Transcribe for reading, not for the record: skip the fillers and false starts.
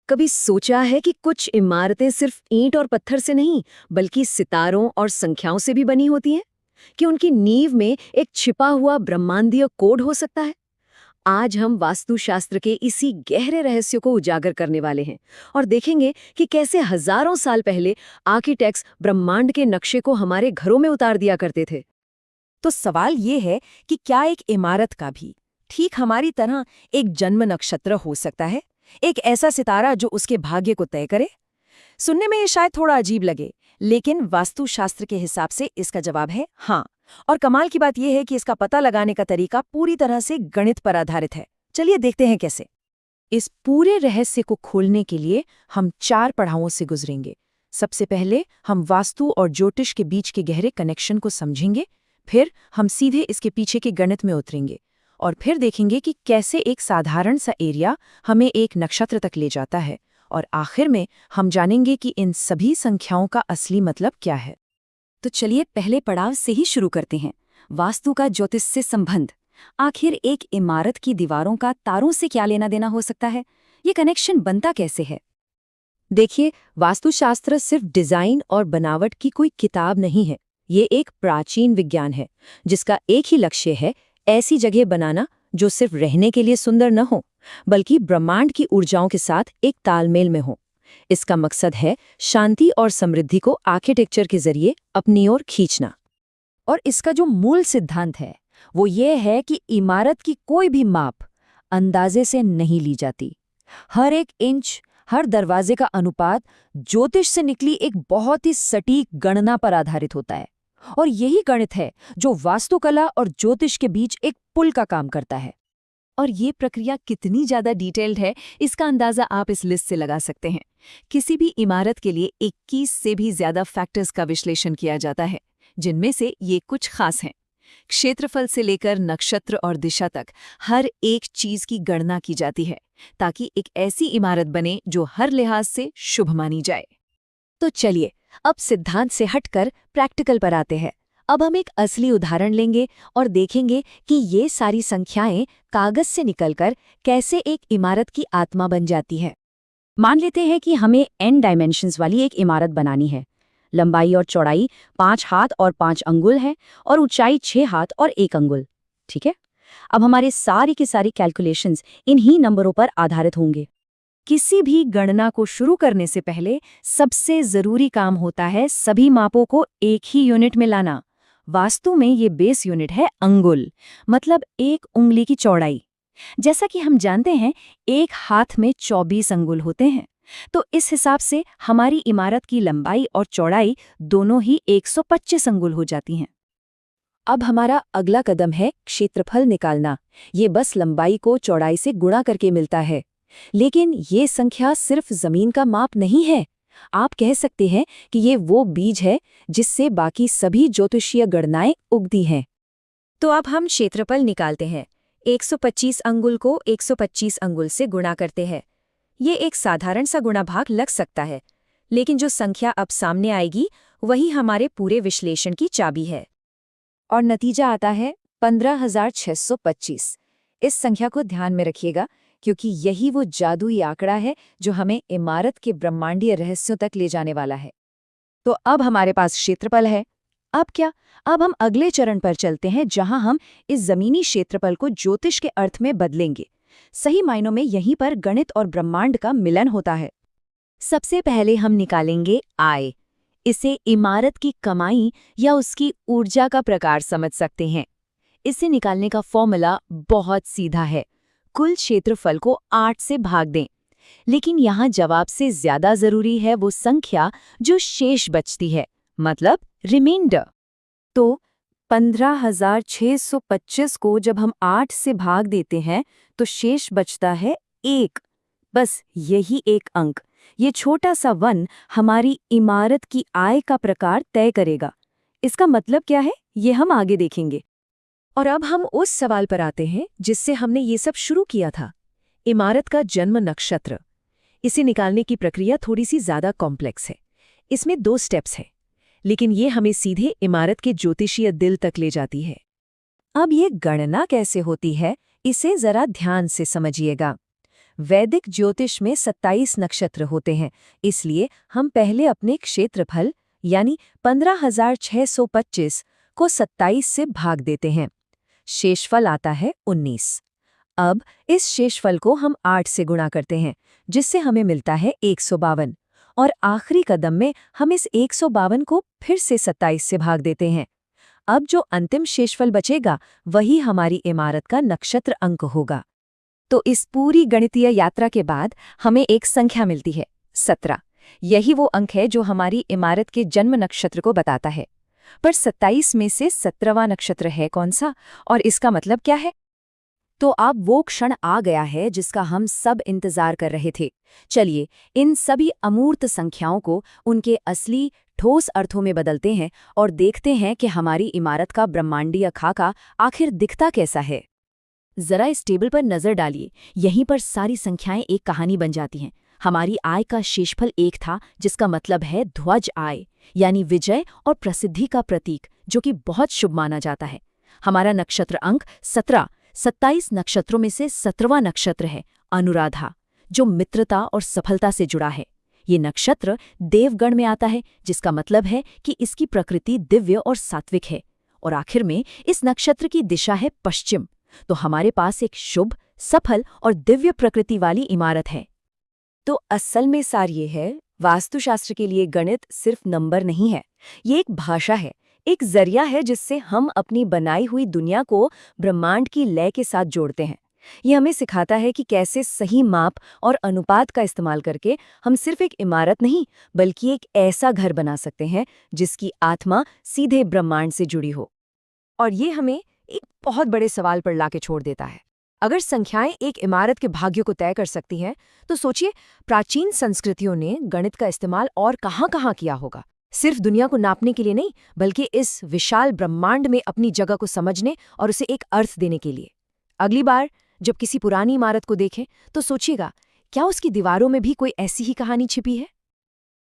कभी सोचा है कि कुछ इमारतें सिर्फ ईंट और पत्थर से नहीं बल्कि सितारों और संख्याओं से भी बनी होती हैं? कि उनकी नींव में एक छिपा हुआ ब्रह्मांडीय कोड हो सकता है। आज हम वास्तुशास्त्र के इसी गहरे रहस्य को उजागर करने वाले हैं और देखेंगे कि कैसे हजारों साल पहले आर्किटेक्ट्स ब्रह्मांड के नक्शे को हमारे घरों में उतार दिया करते थे। तो सवाल ये है कि क्या एक इमारत का भी ठीक हमारी तरह एक जन्म नक्षत्र हो सकता है, एक ऐसा सितारा जो उसके भाग्य को तय करे? सुनने में ये शायद थोड़ा अजीब लगे, लेकिन वास्तुशास्त्र के हिसाब से इसका जवाब है हाँ। और कमाल की बात यह है कि इसका पता लगाने का तरीका पूरी तरह से गणित पर आधारित है। चलिए देखते हैं कैसे। इस पूरे रहस्य को खोलने के लिए हम 4 पड़ावों से गुजरेंगे। सबसे पहले हम वास्तु और ज्योतिष के बीच के गहरे कनेक्शन को समझेंगे, फिर हम सीधे इसके पीछे के गणित में उतरेंगे और फिर देखेंगे कि कैसे एक साधारण सा एरिया हमें एक नक्षत्र तक ले जाता है, और आखिर में हम जानेंगे कि इन सभी संख्याओं का असली मतलब क्या है। तो चलिए पहले पड़ाव से ही शुरू करते हैं, वास्तु का ज्योतिष से संबंध। आखिर एक इमारत की दीवारों का तारों से क्या लेना देना हो सकता है? ये कनेक्शन बनता कैसे है? देखिए, वास्तुशास्त्र सिर्फ डिजाइन और बनावट की कोई किताब नहीं है। ये एक प्राचीन विज्ञान है जिसका एक ही लक्ष्य है, ऐसी जगह बनाना जो सिर्फ रहने के लिए सुंदर न हो बल्कि ब्रह्मांड की ऊर्जाओं के साथ एक तालमेल में हो। इसका मकसद है शांति और समृद्धि को आर्किटेक्चर के जरिए अपनी ओर खींचना। और इसका जो मूल सिद्धांत है वो ये है कि इमारत की कोई भी माप अंदाजे से नहीं ली जाती। हर एक इंच, हर दरवाजे का अनुपात ज्योतिष से निकली एक बहुत ही सटीक गणना पर आधारित होता है, और यही गणित है जो वास्तुकला और ज्योतिष के बीच एक पुल का काम करता है। और ये प्रक्रिया कितनी ज्यादा डिटेल्ड है, इसका अंदाजा आप इस लिस्ट से लगा सकते हैं। किसी भी इमारत के लिए 21 से भी ज्यादा फैक्टर्स का विश्लेषण किया जाता है, जिनमें से ये कुछ खास हैं। क्षेत्रफल से लेकर नक्षत्र और दिशा तक हर एक चीज की गणना की जाती है ताकि एक ऐसी इमारत बने जो हर लिहाज से शुभ मानी जाए। तो चलिए अब सिद्धांत से हटकर प्रैक्टिकल पर आते हैं। अब हम एक असली उदाहरण लेंगे और देखेंगे कि ये सारी संख्याएं कागज से निकलकर कैसे एक इमारत की आत्मा बन जाती है। मान लेते हैं कि हमें n डायमेंशंस वाली एक इमारत बनानी है। लंबाई और चौड़ाई 5 हाथ और 5 अंगुल है और ऊंचाई 6 हाथ और 1 अंगुल। ठीक है, अब हमारे सारी की सारी कैलकुलेशंस इन्हीं नंबरों पर आधारित होंगे। किसी भी गणना को शुरू करने से पहले सबसे जरूरी काम होता है सभी मापों को एक ही यूनिट में लाना। वास्तु में ये बेस यूनिट है अंगुल, मतलब 1 उंगली की चौड़ाई। जैसा कि हम जानते हैं, एक हाथ में 24 अंगुल होते हैं, तो इस हिसाब से हमारी इमारत की लंबाई और चौड़ाई दोनों ही 125 अंगुल हो जाती हैं। अब हमारा अगला कदम है क्षेत्रफल निकालना। ये बस लंबाई को चौड़ाई से गुणा करके मिलता है। लेकिन ये संख्या सिर्फ जमीन का माप नहीं है। आप कह सकते हैं कि ये वो बीज है जिससे बाकी सभी ज्योतिषीय गणनाएं उगती हैं। तो अब हम क्षेत्रफल निकालते हैं। 125 अंगुल को 125 अंगुल से गुणा करते हैं। ये एक साधारण सा गुणा भाग लग सकता है, लेकिन जो संख्या अब सामने आएगी वही हमारे पूरे विश्लेषण की चाबी है। और नतीजा आता है 15,625। इस संख्या को ध्यान में रखिएगा, क्योंकि यही वो जादुई आंकड़ा है जो हमें इमारत के ब्रह्मांडीय रहस्यों तक ले जाने वाला है। तो अब हमारे पास क्षेत्रफल है। अब क्या? अब हम अगले चरण पर चलते हैं, जहां हम इस जमीनी क्षेत्रफल को ज्योतिष के अर्थ में बदलेंगे। सही मायनों में यहीं पर गणित और ब्रह्मांड का मिलन होता है। सबसे पहले हम निकालेंगे आय। इसे इमारत की कमाई या उसकी ऊर्जा का प्रकार समझ सकते हैं। इसे निकालने का फॉर्मूला बहुत सीधा है। कुल क्षेत्रफल को 8 से भाग दें। लेकिन यहाँ जवाब से ज्यादा जरूरी है वो संख्या जो शेष बचती है, मतलब रिमाइंडर। तो 15,625 को जब हम 8 से भाग देते हैं तो शेष बचता है 1। बस यही एक अंक, ये छोटा सा 1 हमारी इमारत की आय का प्रकार तय करेगा। इसका मतलब क्या है, ये हम आगे देखेंगे। और अब हम उस सवाल पर आते हैं जिससे हमने ये सब शुरू किया था, इमारत का जन्म नक्षत्र। इसे निकालने की प्रक्रिया थोड़ी सी ज्यादा कॉम्प्लेक्स है। इसमें 2 स्टेप्स हैं, लेकिन ये हमें सीधे इमारत के ज्योतिषीय दिल तक ले जाती है। अब ये गणना कैसे होती है, इसे जरा ध्यान से समझिएगा। वैदिक ज्योतिष में 27 नक्षत्र होते हैं, इसलिए हम पहले अपने क्षेत्रफल यानी 15,625 को 27 से भाग देते हैं। शेषफल आता है 19। अब इस शेषफल को हम 8 से गुणा करते हैं, जिससे हमें मिलता है 152, और आखिरी कदम में हम इस 152 को फिर से 27 से भाग देते हैं। अब जो अंतिम शेषफल बचेगा वही हमारी इमारत का नक्षत्र अंक होगा। तो इस पूरी गणितीय यात्रा के बाद हमें एक संख्या मिलती है, 17। यही वो अंक है जो हमारी इमारत के जन्म नक्षत्र को बताता है। पर 27 में से 17वां नक्षत्र है कौन सा, और इसका मतलब क्या है? तो अब वो क्षण आ गया है जिसका हम सब इंतजार कर रहे थे। चलिए इन सभी अमूर्त संख्याओं को उनके असली ठोस अर्थों में बदलते हैं और देखते हैं कि हमारी इमारत का ब्रह्मांडीय खाका आखिर दिखता कैसा है। जरा इस टेबल पर नजर डालिए, यहीं पर सारी संख्याएं एक कहानी बन जाती हैं। हमारी आय का शेषफल 1 था, जिसका मतलब है ध्वज आय, यानी विजय और प्रसिद्धि का प्रतीक, जो कि बहुत शुभ माना जाता है। हमारा नक्षत्र अंक 17, 27 नक्षत्रों में से 17वां नक्षत्र है, अनुराधा, जो मित्रता और सफलता से जुड़ा है। ये नक्षत्र देवगण में आता है, जिसका मतलब है कि इसकी प्रकृति दिव्य और सात्विक है। और आखिर में इस नक्षत्र की दिशा है पश्चिम, तो हमारे पास एक शुभ, सफल और दिव्य प्रकृति वाली इमारत है। तो असल में सार ये है, वास्तुशास्त्र के लिए गणित सिर्फ नंबर नहीं है, ये एक भाषा है, एक जरिया है जिससे हम अपनी बनाई हुई दुनिया को ब्रह्मांड की लय के साथ जोड़ते हैं। ये हमें सिखाता है कि कैसे सही माप और अनुपात का इस्तेमाल करके हम सिर्फ एक इमारत नहीं, बल्कि एक ऐसा घर बना सकते हैं जिसकी आत्मा सीधे ब्रह्मांड से जुड़ी हो। और ये हमें एक बहुत बड़े सवाल पर लाके छोड़ देता है। अगर संख्याएं एक इमारत के भाग्य को तय कर सकती हैं, तो सोचिए प्राचीन संस्कृतियों ने गणित का इस्तेमाल और कहाँ-कहाँ किया होगा। सिर्फ दुनिया को नापने के लिए नहीं, बल्कि इस विशाल ब्रह्मांड में अपनी जगह को समझने और उसे एक अर्थ देने के लिए। अगली बार जब किसी पुरानी इमारत को देखें, तो सोचिएगा, क्या उसकी दीवारों में भी कोई ऐसी ही कहानी छिपी है?